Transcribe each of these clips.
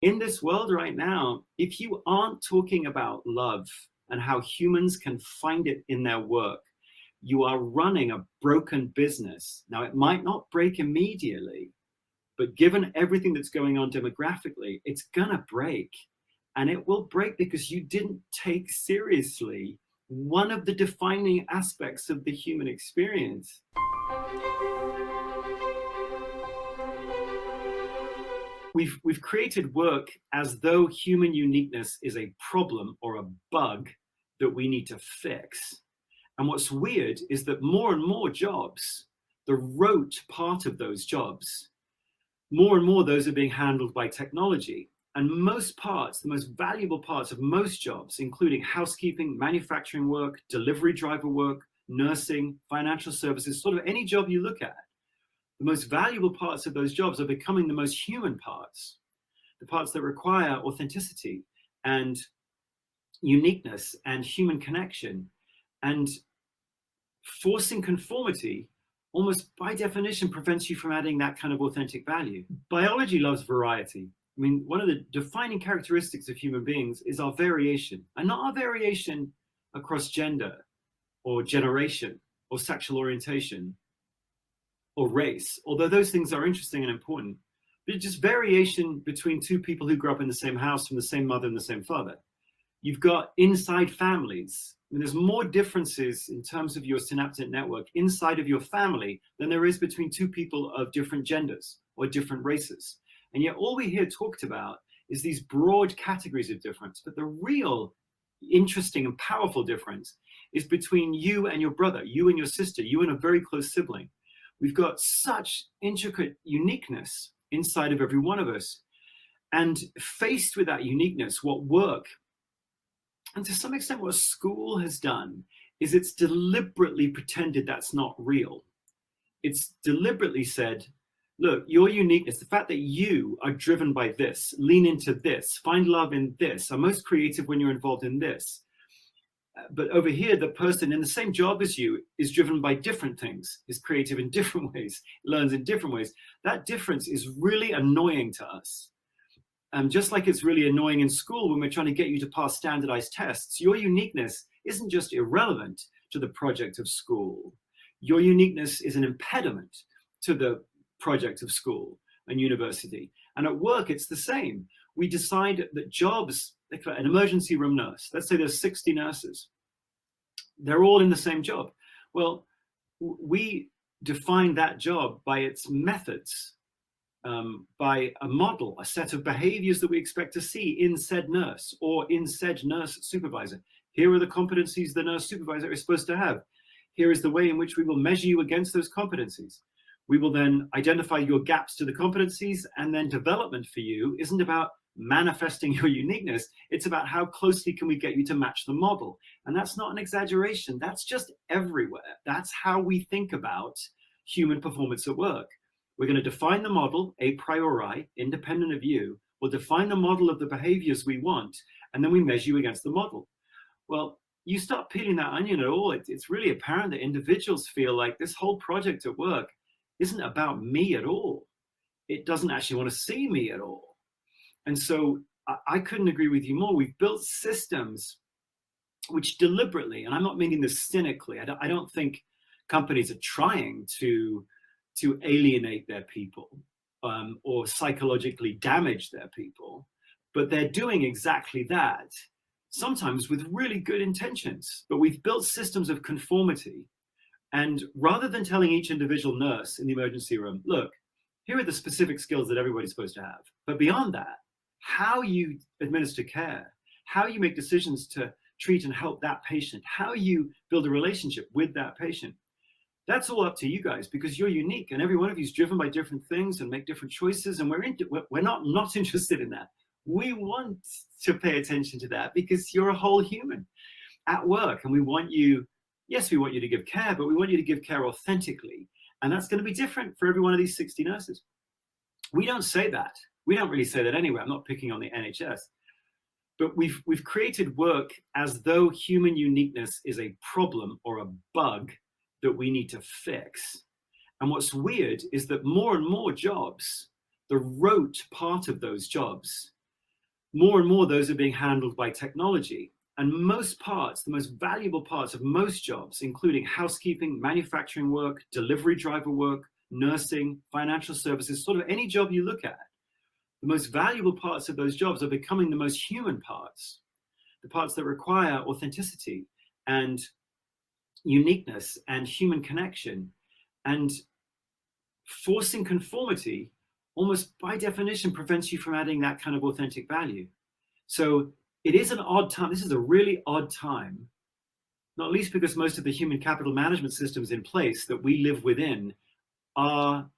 In this world right now, if you aren't talking about love and how humans can find it in their work, you are running a broken business. Now, it might not break immediately, but given everything that's going on demographically, it's gonna break. And it will break because you didn't take seriously one of the defining aspects of the human experience. We've created work as though human uniqueness is a problem or a bug that we need to fix. And what's weird is that more and more jobs, the rote part of those jobs, more and more those are being handled by technology. And most parts, the most valuable parts of most jobs, including housekeeping, manufacturing work, delivery driver work, nursing, financial services, sort of any job you look at, the most valuable parts of those jobs are becoming the most human parts, the parts that require authenticity and uniqueness and human connection. And forcing conformity almost by definition prevents you from adding that kind of authentic value. Biology loves variety. I mean, one of the defining characteristics of human beings is our variation, and not our variation across gender or generation or sexual orientation or race, although those things are interesting and important, but just variation between two people who grew up in the same house from the same mother and the same father. You've got inside families. I mean, there's more differences in terms of your synaptic network inside of your family than there is between two people of different genders or different races. And yet all we hear talked about is these broad categories of difference. But the real interesting and powerful difference is between you and your brother, you and your sister, you and a very close sibling. We've got such intricate uniqueness inside of every one of us. And faced with that uniqueness, what work, and to some extent what school has done, is it's deliberately pretended that's not real. It's deliberately said, look, your uniqueness, the fact that you are driven by this, lean into this, find love in this, are most creative when you're involved in this. But over here, the person in the same job as you is driven by different things, is creative in different ways, learns in different ways. That difference is really annoying to us. Just like it's really annoying in school when we're trying to get you to pass standardized tests, your uniqueness isn't just irrelevant to the project of school. Your uniqueness is an impediment to the project of school and university. And at work, it's the same. We decide that jobs, like an emergency room nurse, let's say there's 60 nurses, they're all in the same job. Well, we define that job by its methods, by a model, a set of behaviors that we expect to see in said nurse or in said nurse supervisor. Here are the competencies the nurse supervisor is supposed to have. Here is the way in which we will measure you against those competencies. We will then identify your gaps to the competencies, and then development for you isn't about manifesting your uniqueness. It's about how closely can we get you to match the model. And that's not an exaggeration. That's just everywhere. That's how we think about human performance at work. We're going to define the model a priori, independent of you. We'll define the model of the behaviors we want, and then we measure you against the model. Well, you start peeling that onion at all, it's really apparent that individuals feel like this whole project at work isn't about me at all. It doesn't actually want to see me at all. And so I couldn't agree with you more. We've built systems which deliberately, and I'm not meaning this cynically, I don't think companies are trying to alienate their people or psychologically damage their people, but they're doing exactly that, sometimes with really good intentions. But we've built systems of conformity. And rather than telling each individual nurse in the emergency room, look, here are the specific skills that everybody's supposed to have. But beyond that, how you administer care, how you make decisions to treat and help that patient, how you build a relationship with that patient, that's all up to you guys, because you're unique and every one of you is driven by different things and make different choices. And we're not interested in that. We want to pay attention to that because you're a whole human at work, and we want you, yes, we want you to give care, but we want you to give care authentically. And that's going to be different for every one of these 60 nurses. We don't say that. We don't really say that anyway. I'm not picking on the NHS. But we've created work as though human uniqueness is a problem or a bug that we need to fix. And what's weird is that more and more jobs, the rote part of those jobs, more and more those are being handled by technology. And most parts, the most valuable parts of most jobs, including housekeeping, manufacturing work, delivery driver work, nursing, financial services, sort of any job you look at, the most valuable parts of those jobs are becoming the most human parts, the parts that require authenticity and uniqueness and human connection. And forcing conformity almost by definition prevents you from adding that kind of authentic value. So it is an odd time. This is a really odd time, not least because most of the human capital management systems in place that we live within are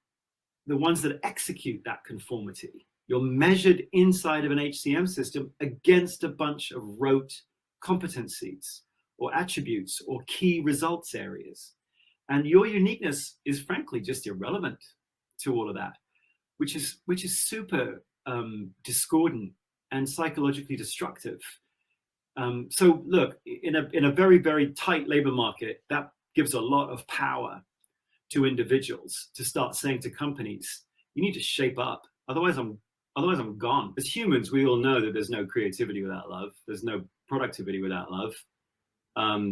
the ones that execute that conformity. You're measured inside of an HCM system against a bunch of rote competencies or attributes or key results areas. And your uniqueness is frankly just irrelevant to all of that, which is super discordant and psychologically destructive. So look, in a very, very tight labor market, that gives a lot of power to individuals to start saying to companies, you need to shape up. Otherwise I'm gone. As humans, we all know that there's no creativity without love. There's no productivity without love.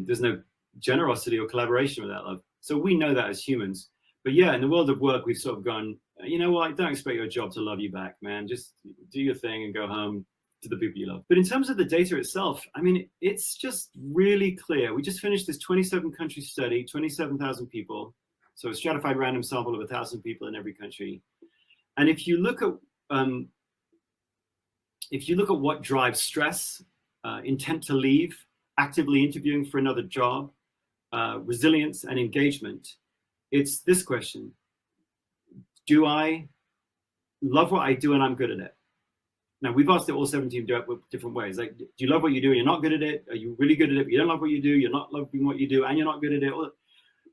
There's no generosity or collaboration without love. So we know that as humans. But yeah, in the world of work, we've sort of gone, you know what, don't expect your job to love you back, man. Just do your thing and go home to the people you love. But in terms of the data itself, I mean, it's just really clear. We just finished this 27-country study, 27,000 people. So a stratified random sample of 1,000 people in every country. And if you look at what drives stress, intent to leave, actively interviewing for another job, resilience and engagement, it's this question: do I love what I do and I'm good at it? Now, we've asked it all 17 different ways. Like, do you love what you do and you're not good at it? Are you really good at it, but you don't love what you do? You're not loving what you do and you're not good at it?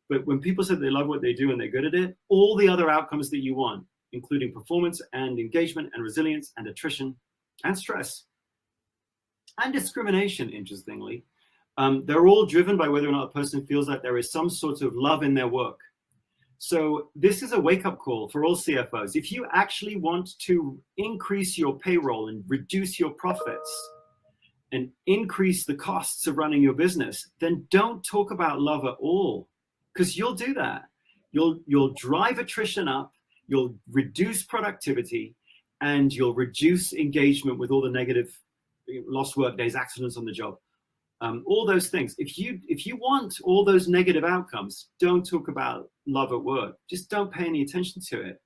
But when people say they love what they do and they're good at it, all the other outcomes that you want, including performance and engagement and resilience and attrition and stress and discrimination, interestingly, they're all driven by whether or not a person feels like there is some sort of love in their work. So this is a wake-up call for all CFOs. If you actually want to increase your payroll and reduce your profits and increase the costs of running your business, then don't talk about love at all, because you'll do that. You'll drive attrition up, you'll reduce productivity, and you'll reduce engagement with all the negative lost work days, accidents on the job. All those things. If you want all those negative outcomes, don't talk about love at work. Just don't pay any attention to it.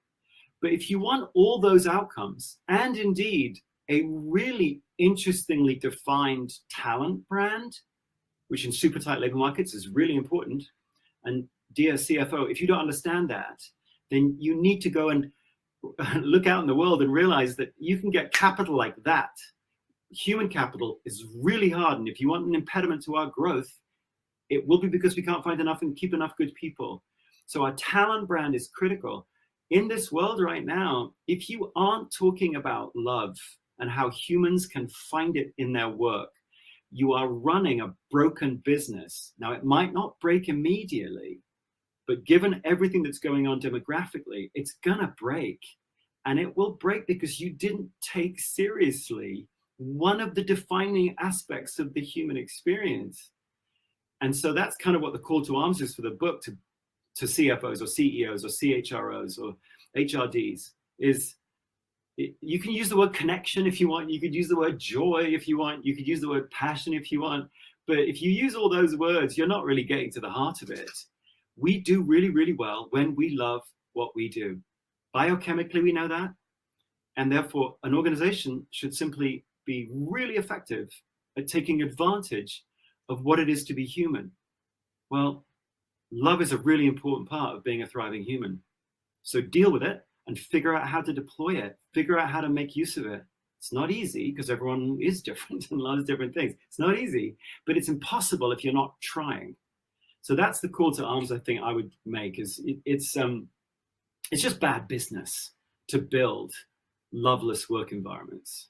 But if you want all those outcomes, and indeed a really interestingly defined talent brand, which in super tight labor markets is really important, and dear CFO, if you don't understand that, then you need to go and look out in the world and realize that you can get capital like that. Human capital is really hard, and if you want an impediment to our growth, it will be because we can't find enough and keep enough good people. So our talent brand is critical. In this world right now, if you aren't talking about love and how humans can find it in their work, you are running a broken business. Now, it might not break immediately, but given everything that's going on demographically, it's gonna break. And it will break because you didn't take seriously one of the defining aspects of the human experience. And so that's kind of what the call to arms is for the book to CFOs or CEOs or CHROs or HRDs is, you can use the word connection if you want, you could use the word joy if you want, you could use the word passion if you want, but if you use all those words, you're not really getting to the heart of it. We do really, really well when we love what we do. Biochemically, we know that. And therefore, an organization should simply be really effective at taking advantage of what it is to be human. Well, love is a really important part of being a thriving human. So deal with it and figure out how to deploy it, figure out how to make use of it. It's not easy because everyone is different and loves different things. It's not easy, but it's impossible if you're not trying. So that's the call to arms I think I would make, is it's just bad business to build loveless work environments.